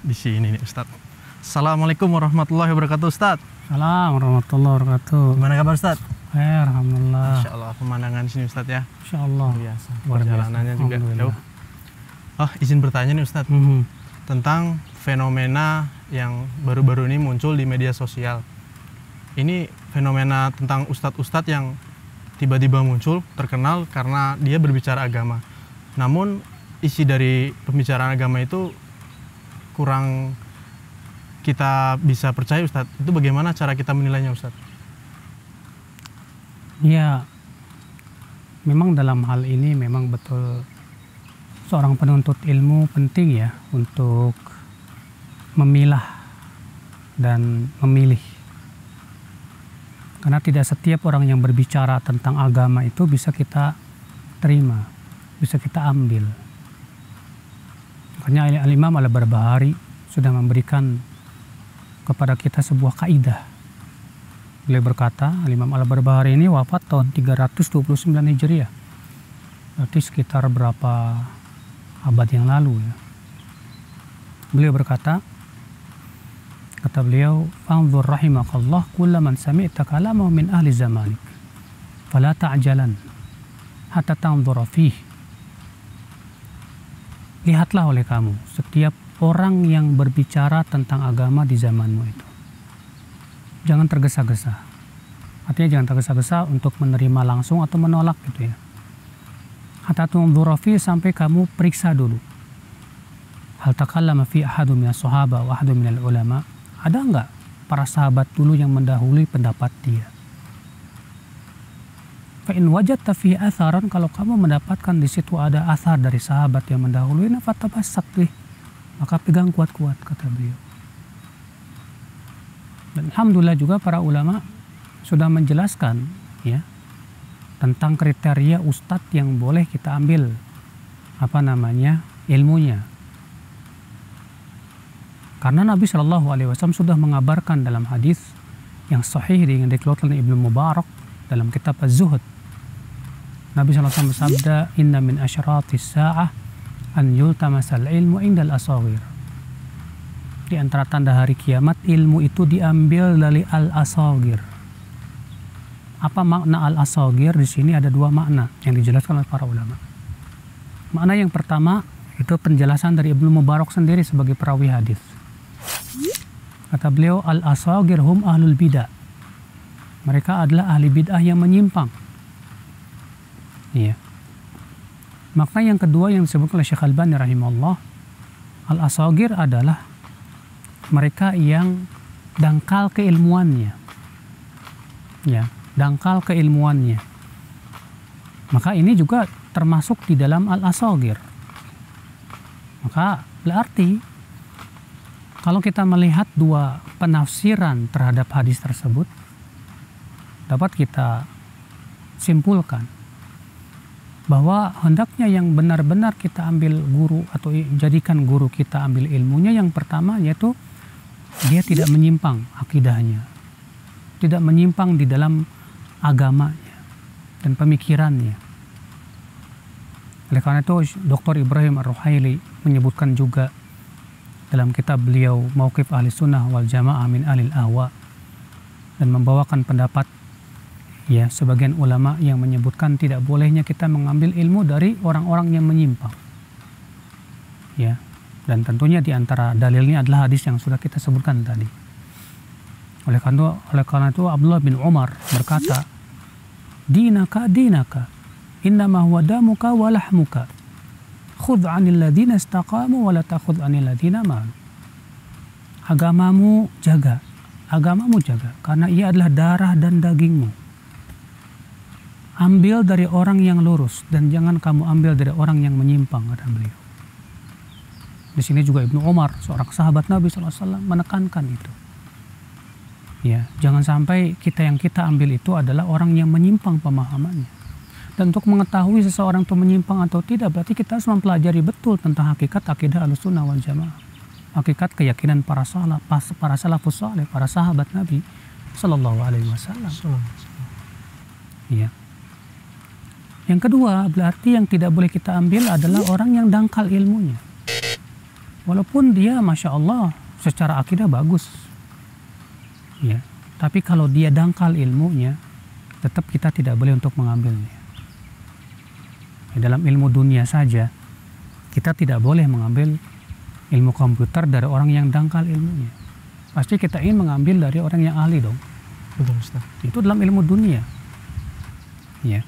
di sini nih Ustadz. Assalamualaikum warahmatullahi wabarakatuh Ustadz. Assalamualaikum warahmatullahi wabarakatuh. Gimana kabar Ustadz? Alhamdulillah. Masya Allah, pemandangan di sini Ustadz ya. Insya Allah. Biasa. Perjalanannya juga jauh. Oh, izin bertanya nih Ustadz. Tentang fenomena yang baru-baru ini muncul di media sosial. Ini fenomena tentang ustadz-ustadz yang tiba-tiba muncul, terkenal karena dia berbicara agama. Namun isi dari pembicaraan agama itu kurang kita bisa percaya Ustadz. Itu bagaimana cara kita menilainya Ustadz? Ya, memang dalam hal ini memang betul seorang penuntut ilmu penting ya untuk memilah dan memilih. Karena tidak setiap orang yang berbicara tentang agama itu bisa kita terima, bisa kita ambil. Makanya Al-Imam Al-Barbahari sudah memberikan kepada kita sebuah kaidah. Beliau berkata, Al-Imam Al-Barbahari ini wafat tahun 329 Hijriah. Berarti sekitar berapa abad yang lalu ya. Beliau berkata, kata beliau, "Fanzur rahimakallah kulla man sami'ta kalamahu min ahli zamanik. Fala ta'jalan hatta tanzura fihi." Lihatlah oleh kamu setiap orang yang berbicara tentang agama di zamanmu itu. Jangan tergesa-gesa. Artinya jangan tergesa-gesa untuk menerima langsung atau menolak gitu ya. Hatta tanzura fihi, sampai kamu periksa dulu. Hal takallama fi ahadu minas sahaba wa ahadu minal ulama. Ada enggak para sahabat dulu yang mendahului pendapat dia? Fa in wajadta fi atharan, kalau kamu mendapatkan di situ ada athar dari sahabat yang mendahului, fatabassak bih, maka pegang kuat-kuat, kata beliau. Dan alhamdulillah juga para ulama sudah menjelaskan ya tentang kriteria ustadz yang boleh kita ambil ilmunya. Karena Nabi Shallallahu Alaihi Wasallam sudah mengabarkan dalam hadis yang sahih yang dikeluarkan oleh Ibnu Mubarak dalam kitab Az-Zuhud. Nabi Shallallahu Alaihi Wasallam bersabda, "Inna min asyratis sa'ah an yultamasal ilmu indal asawir." Di antara tanda hari kiamat, ilmu itu diambil dari al-asawir. Apa makna al-asawir? Di sini ada dua makna yang dijelaskan oleh para ulama. Makna yang pertama itu penjelasan dari Ibnu Mubarak sendiri sebagai perawi hadis. Kata beliau, al-asagir hum ahlul bidah. Mereka adalah ahli bid'ah yang menyimpang. Iya. Makna yang kedua yang disebutkan oleh Syekh Al-Albani rahimahullah, al-asagir adalah mereka yang dangkal keilmuannya. Ya, dangkal keilmuannya. Maka ini juga termasuk di dalam al-asagir. Maka berarti kalau kita melihat dua penafsiran terhadap hadis tersebut, dapat kita simpulkan bahwa hendaknya yang benar-benar kita ambil guru atau jadikan guru kita ambil ilmunya, yang pertama yaitu dia tidak menyimpang akidahnya, tidak menyimpang di dalam agamanya dan pemikirannya. Oleh karena itu Dr. Ibrahim Ar-Ruhaili menyebutkan juga dalam kitab beliau Mauqif Ahli Sunnah wal Jamaah min Ahlil Ahwa, dan membawakan pendapat ya sebagian ulama yang menyebutkan tidak bolehnya kita mengambil ilmu dari orang-orang yang menyimpang. Ya, dan tentunya di antara dalilnya adalah hadis yang sudah kita sebutkan tadi. Oleh karena itu Abdullah bin Umar berkata, "Dinaka dinaka, innama huwa damuka wa lahmuka. Khudh 'anil ladzina istaqamu wa la takhudh 'anil ladzina malu." Agamamu jaga, karena ia adalah darah dan dagingmu. Ambil dari orang yang lurus dan jangan kamu ambil dari orang yang menyimpang, kata beliau. Di sini juga Ibnu Umar, seorang sahabat Nabi SAW, menekankan itu. Ya, jangan sampai yang kita ambil itu adalah orang yang menyimpang pemahamannya. Dan untuk mengetahui seseorang itu menyimpang atau tidak, berarti kita harus mempelajari betul tentang hakikat akidah Ahlussunnah wal Jamaah. Hakikat keyakinan para salafus saleh, para sahabat Nabi Sallallahu Alaihi Wasallam. Ya. Yang kedua, berarti yang tidak boleh kita ambil adalah orang yang dangkal ilmunya. Walaupun dia Masya Allah secara akidah bagus. Ya. Tapi kalau dia dangkal ilmunya, tetap kita tidak boleh untuk mengambilnya. Ya, dalam ilmu dunia saja, kita tidak boleh mengambil ilmu komputer dari orang yang dangkal ilmunya. Pasti kita ingin mengambil dari orang yang ahli dong. Betul, Ustaz. Itu dalam ilmu dunia. Ya.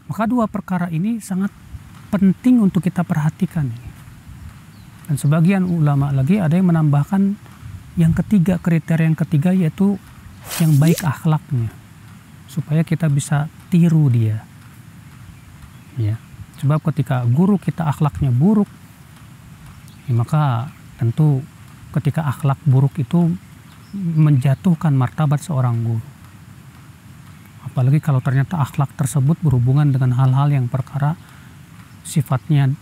Maka dua perkara ini sangat penting untuk kita perhatikan. Dan sebagian ulama lagi ada yang menambahkan yang ketiga, kriteria yang ketiga, yaitu yang baik akhlaknya, supaya kita bisa tiru dia. Ya. Sebab ketika guru kita akhlaknya buruk, ya maka tentu ketika akhlak buruk itu menjatuhkan martabat seorang guru. Apalagi kalau ternyata akhlak tersebut berhubungan dengan hal-hal yang perkara sifatnya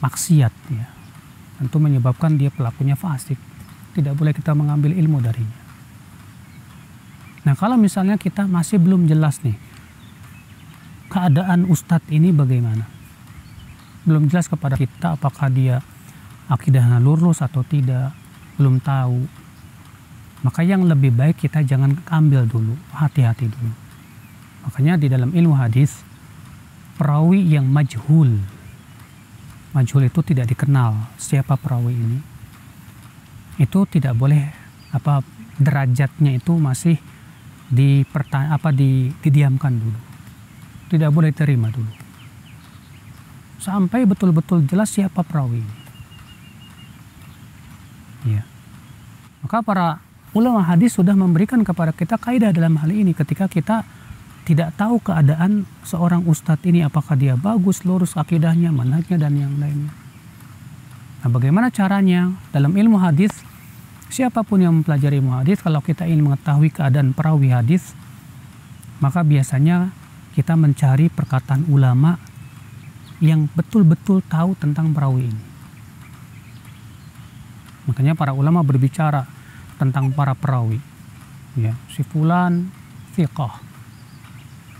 maksiat, ya. Tentu menyebabkan dia pelakunya fasik. Tidak boleh kita mengambil ilmu darinya. Nah, kalau misalnya kita masih belum jelas nih keadaan ustadz ini bagaimana, belum jelas kepada kita apakah dia akidahnya lurus atau tidak, belum tahu, maka yang lebih baik kita jangan ambil dulu, hati-hati dulu. Makanya di dalam ilmu hadis, perawi yang majhul itu tidak dikenal siapa perawi ini, itu tidak boleh, derajatnya itu masih didiamkan dulu, tidak boleh terima dulu sampai betul-betul jelas siapa perawi ini. Ya. Maka para ulama hadis sudah memberikan kepada kita kaidah dalam hal ini. Ketika kita tidak tahu keadaan seorang ustadz ini, apakah dia bagus, lurus akidahnya, manhajnya, dan yang lainnya. Nah, bagaimana caranya dalam ilmu hadis? Siapapun yang mempelajari ilmu hadis, kalau kita ingin mengetahui keadaan perawi hadis, maka biasanya kita mencari perkataan ulama yang betul-betul tahu tentang perawi ini. Makanya para ulama berbicara tentang para perawi. Ya, si fulan thiqah,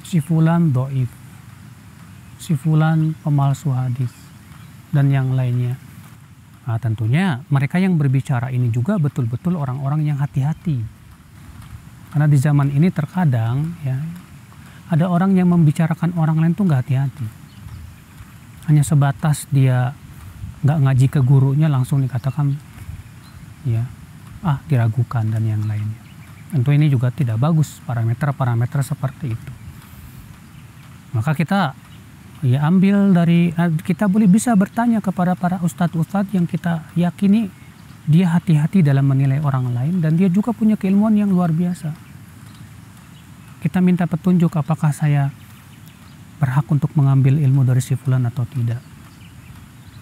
si fulan dhaif, si fulan pemalsu hadis, dan yang lainnya. Nah, tentunya mereka yang berbicara ini juga betul-betul orang-orang yang hati-hati. Karena di zaman ini terkadang ya ada orang yang membicarakan orang lain tuh nggak hati-hati. Hanya sebatas dia nggak ngaji ke gurunya langsung dikatakan ya diragukan dan yang lainnya. Tentu ini juga tidak bagus, parameter-parameter seperti itu. Maka kita kita bisa bertanya kepada para ustadz-ustadz yang kita yakini dia hati-hati dalam menilai orang lain dan dia juga punya keilmuan yang luar biasa. Kita minta petunjuk apakah saya berhak untuk mengambil ilmu dari si fulan atau tidak.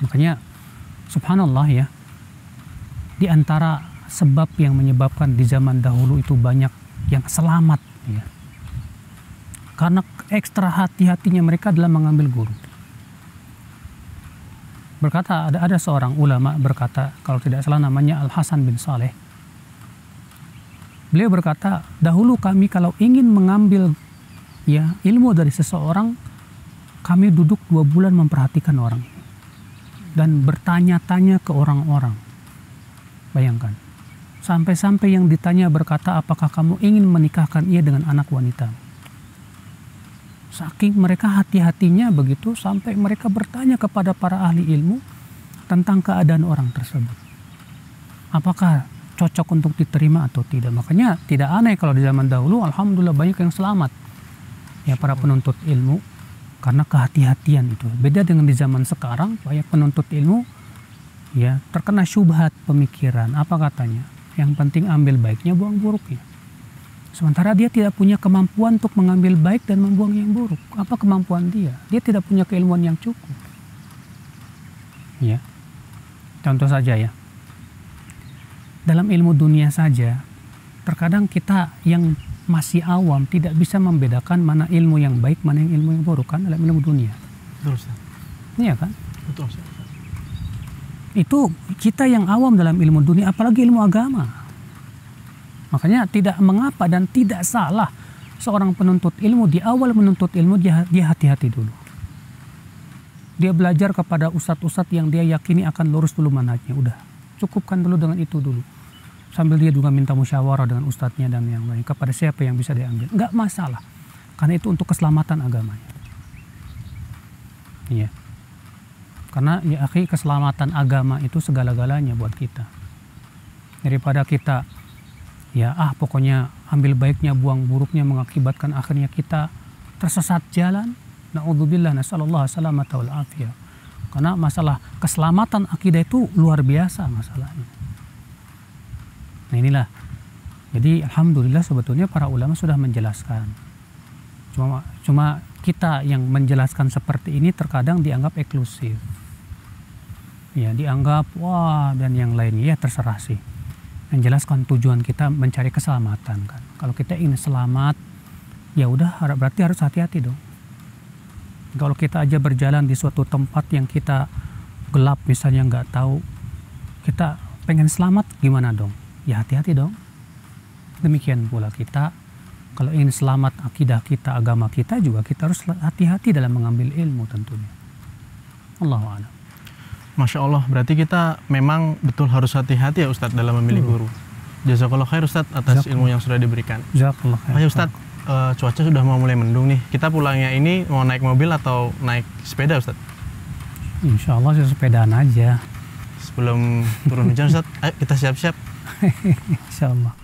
Makanya subhanallah ya, di antara sebab yang menyebabkan di zaman dahulu itu banyak yang selamat ya, karena ekstra hati-hatinya mereka dalam mengambil guru. Berkata ada seorang ulama berkata, kalau tidak salah namanya Al Hasan bin Saleh. Beliau berkata, dahulu kami kalau ingin mengambil ya ilmu dari seseorang, kami duduk 2 bulan memperhatikan orang ini dan bertanya-tanya ke orang-orang. Bayangkan, sampai-sampai yang ditanya berkata, apakah kamu ingin menikahkan ia dengan anak wanita? Saking mereka hati-hatinya begitu, sampai mereka bertanya kepada para ahli ilmu tentang keadaan orang tersebut. Apakah cocok untuk diterima atau tidak? Makanya tidak aneh kalau di zaman dahulu alhamdulillah banyak yang selamat. Ya para penuntut ilmu karena kehati-hatian itu. Beda dengan di zaman sekarang, banyak penuntut ilmu ya terkena syubhat pemikiran. Apa katanya? Yang penting ambil baiknya, buang buruknya. Sementara dia tidak punya kemampuan untuk mengambil baik dan membuang yang buruk. Apa kemampuan dia? Dia tidak punya keilmuan yang cukup. Ya. Contoh saja ya. Dalam ilmu dunia saja, terkadang kita yang masih awam tidak bisa membedakan mana ilmu yang baik, mana yang ilmu yang buruk kan dalam ilmu dunia. Betul, Ustaz. Iya kan? Betul, Ustaz. Itu kita yang awam dalam ilmu dunia, apalagi ilmu agama. Makanya tidak mengapa dan tidak salah seorang penuntut ilmu di awal menuntut ilmu dia hati-hati dulu. Dia belajar kepada ustadz-ustadz yang dia yakini akan lurus dulu manhajnya. Udah, cukupkan dulu dengan itu dulu. Sambil dia juga minta musyawarah dengan ustadznya dan yang lain. Kepada siapa yang bisa diambil. Nggak masalah. Karena itu untuk keselamatan agamanya. Iya. Karena ya akhi, keselamatan agama itu segala-galanya buat kita. Daripada kita pokoknya ambil baiknya, buang buruknya, mengakibatkan akhirnya kita tersesat jalan. Na'udzubillah, nasallallahu salamata wal afiyah. Karena masalah keselamatan akidah itu luar biasa masalahnya. Nah inilah. Jadi alhamdulillah sebetulnya para ulama sudah menjelaskan. Cuma kita yang menjelaskan seperti ini terkadang dianggap eksklusif. Ya, dianggap wah dan yang lainnya ya terserah sih. Yang jelas kan tujuan kita mencari keselamatan kan. Kalau kita ingin selamat, ya udah berarti harus hati-hati dong. Kalau kita aja berjalan di suatu tempat yang kita gelap misalnya nggak tahu, kita pengen selamat gimana dong? Ya hati-hati dong. Demikian pula kita kalau ingin selamat akidah kita, agama kita juga kita harus hati-hati dalam mengambil ilmu tentunya. Allahu a'lam. Masya Allah, berarti kita memang betul harus hati-hati ya Ustadz dalam memilih guru. Jazakallah khair Ustadz atas ilmu yang sudah diberikan. Jazakallah khair. Ya Ustadz, cuaca sudah mau mulai mendung nih. Kita pulangnya ini mau naik mobil atau naik sepeda Ustadz? Insya Allah sepedaan aja. Sebelum turun hujan Ustadz, ayo kita siap-siap. Insya Allah.